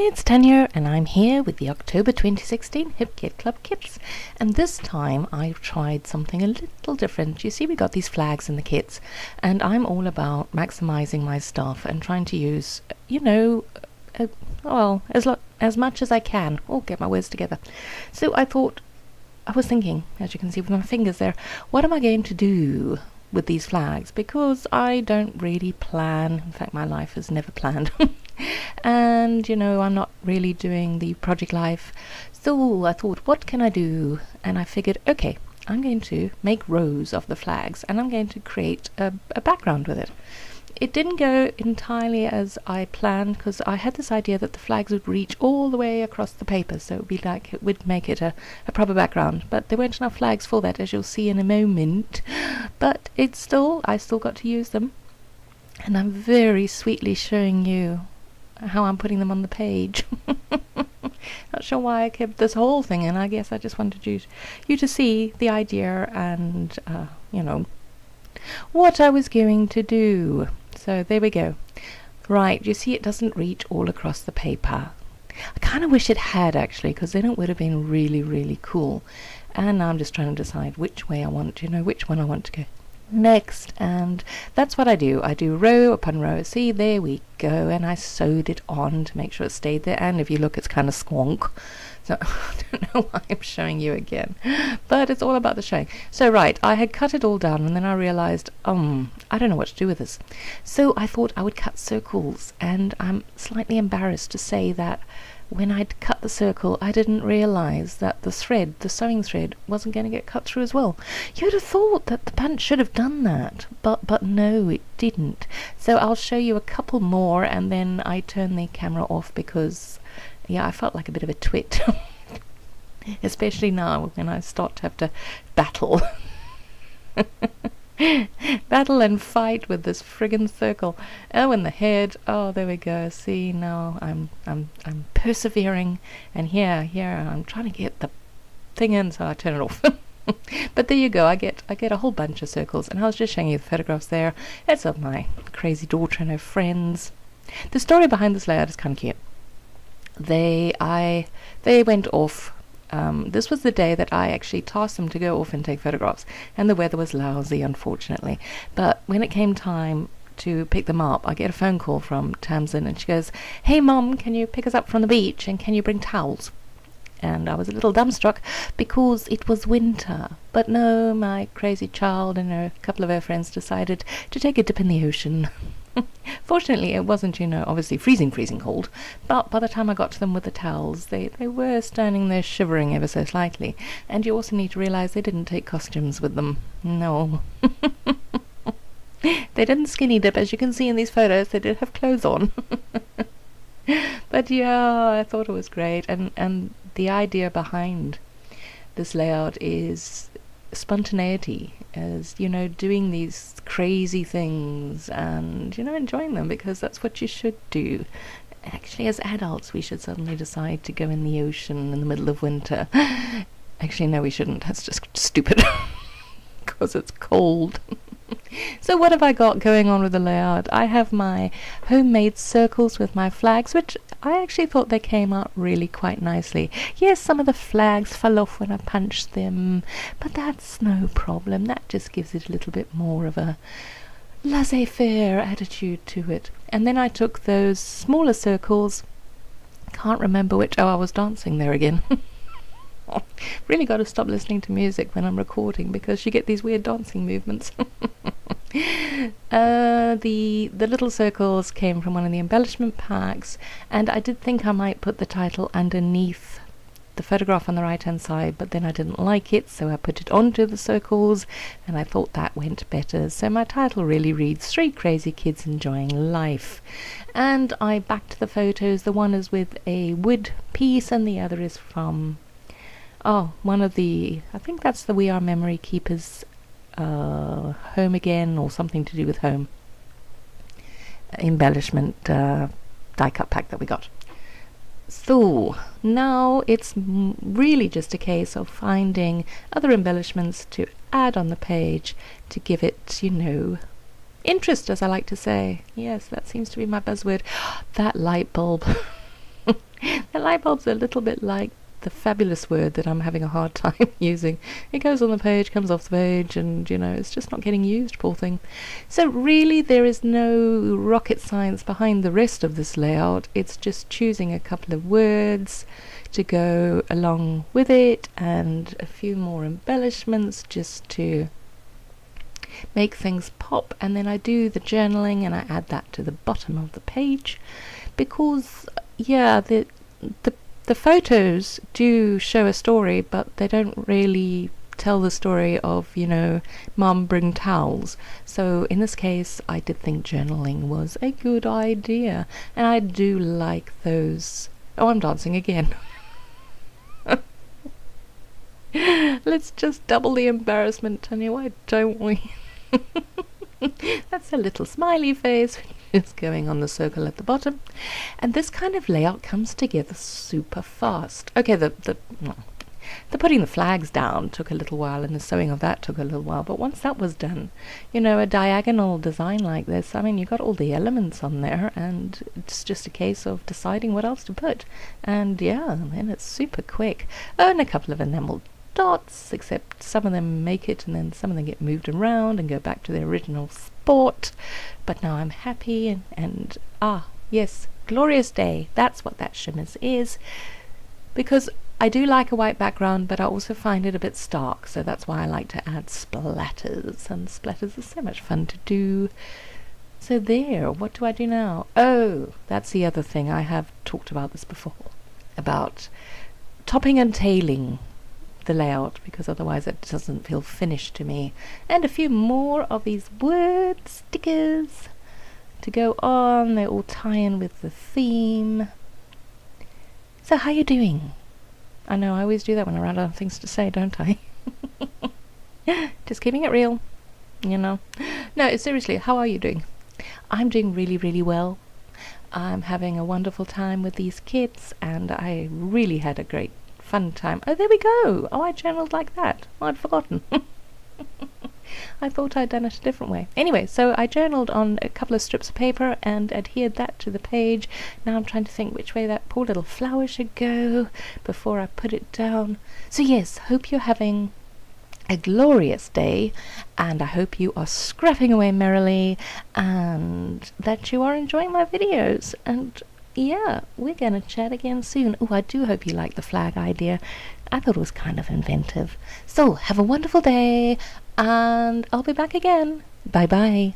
It's Tanya and I'm here with the October 2016 Hip Kit Club kits, and this time I've tried something a little different. You see, we got these flags in the kits, and I'm all about maximizing my stuff and trying to use, as much as I can. Oh, get my words together. So I was thinking, as you can see with my fingers there, what am I going to do with these flags? Because I don't really plan. In fact, my life is never planned. And I'm not really doing the project life, so I thought, what can I do? And I figured, okay, I'm going to make rows of the flags and I'm going to create a background with it. It didn't go entirely as I planned, because I had this idea that the flags would reach all the way across the paper, so it would make it a proper background, but there weren't enough flags for that, as you'll see in a moment. But I still got to use them, and I'm very sweetly showing you how I'm putting them on the page. Not sure why I kept this whole thing in. I guess I just wanted you to see the idea and what I was going to do. So there we go. Right, you see it doesn't reach all across the paper. I kind of wish it had, actually, because then it would have been really, really cool. And now I'm just trying to decide which way I want, which one I want to go next, and that's what I do. I do row upon row. See, there we go, and I sewed it on to make sure it stayed there, and if you look, it's kind of squonk, so I don't know why I'm showing you again, but it's all about the showing. So right, I had cut it all down, and then I realized I don't know what to do with this, so I thought I would cut circles, and I'm slightly embarrassed to say that when I'd cut the circle, I didn't realize that the sewing thread, wasn't going to get cut through as well. You'd have thought that the punch should have done that, but no, it didn't. So I'll show you a couple more, and then I turn the camera off because, yeah, I felt like a bit of a twit. Especially now when I start to have to battle. Battle and fight with this friggin' circle. Oh, and the head. Oh, there we go. See, now I'm persevering, and here I'm trying to get the thing in, so I turn it off. But there you go. I get a whole bunch of circles, and I was just showing you the photographs there. It's of my crazy daughter and her friends. The story behind this layout is kind of cute. They went off. This was the day that I actually tasked them to go off and take photographs, and the weather was lousy, unfortunately. But when it came time to pick them up, I get a phone call from Tamsin, and she goes, "Hey Mom, can you pick us up from the beach, and can you bring towels?" And I was a little dumbstruck because it was winter. But no, my crazy child and a couple of her friends decided to take a dip in the ocean. Fortunately, it wasn't, obviously freezing cold, but by the time I got to them with the towels, they were standing there shivering ever so slightly. And you also need to realize they didn't take costumes with them. No. They didn't skinny dip, as you can see in these photos. They did have clothes on. But yeah, I thought it was great. And the idea behind this layout is spontaneity, as doing these crazy things and enjoying them, because that's what you should do. Actually, as adults, we should suddenly decide to go in the ocean in the middle of winter. Actually, no, we shouldn't. That's just stupid because it's cold. So what have I got going on with the layout? I have my homemade circles with my flags, which I actually thought they came out really quite nicely. Yes, some of the flags fell off when I punched them, but that's no problem. That just gives it a little bit more of a laissez-faire attitude to it. And then I took those smaller circles, can't remember which, I was dancing there again. Really got to stop listening to music when I'm recording, because you get these weird dancing movements. The little circles came from one of the embellishment packs, and I did think I might put the title underneath the photograph on the right hand side, but then I didn't like it, so I put it onto the circles, and I thought that went better. So my title really reads "Three Crazy Kids Enjoying Life." And I backed the photos. The one is with a wood piece, and the other is from one of the, I think that's the We Are Memory Keepers Home Again, or something to do with home embellishment die cut pack that we got. So now it's really just a case of finding other embellishments to add on the page to give it, interest, as I like to say. Yes, that seems to be my buzzword. That light bulb. The light bulb's a little bit like the fabulous word that I'm having a hard time using. It goes on the page, comes off the page, and, it's just not getting used, poor thing. So really there is no rocket science behind the rest of this layout. It's just choosing a couple of words to go along with it and a few more embellishments just to make things pop, and then I do the journaling and I add that to the bottom of the page because the photos do show a story, but they don't really tell the story of, Mum bring towels. So in this case I did think journaling was a good idea, and I do like those. Oh, I'm dancing again. Let's just double the embarrassment, Tanya, why don't we? That's a little smiley face it's going on the circle at the bottom, and this kind of layout comes together super fast. Okay, the putting the flags down took a little while, and the sewing of that took a little while, but once that was done, a diagonal design like this, you got all the elements on there, and it's just a case of deciding what else to put, and then it's super quick. Oh, and a couple of enameled dots, except some of them make it and then some of them get moved around and go back to their original spot. But now I'm happy, and yes, glorious day. That's what that shimmers is, because I do like a white background, but I also find it a bit stark, so that's why I like to add splatters, and splatters are so much fun to do. So there, what do I do now? Oh, that's the other thing. I have talked about this before, about topping and tailing the layout, because otherwise it doesn't feel finished to me. And a few more of these word stickers to go on. They all tie in with the theme. So how you doing? I know I always do that when I run out of things to say, don't I? Just keeping it real, No, seriously, how are you doing? I'm doing really, really well. I'm having a wonderful time with these kids, and I really had a great fun time. Oh, there we go. Oh, I journaled like that. Oh, I'd forgotten. I thought I'd done it a different way. Anyway, so I journaled on a couple of strips of paper and adhered that to the page. Now I'm trying to think which way that poor little flower should go before I put it down. So yes, hope you're having a glorious day, and I hope you are scrapping away merrily and that you are enjoying my videos. And we're gonna chat again soon. Oh, I do hope you like the flag idea. I thought it was kind of inventive. So have a wonderful day, and I'll be back again. Bye bye.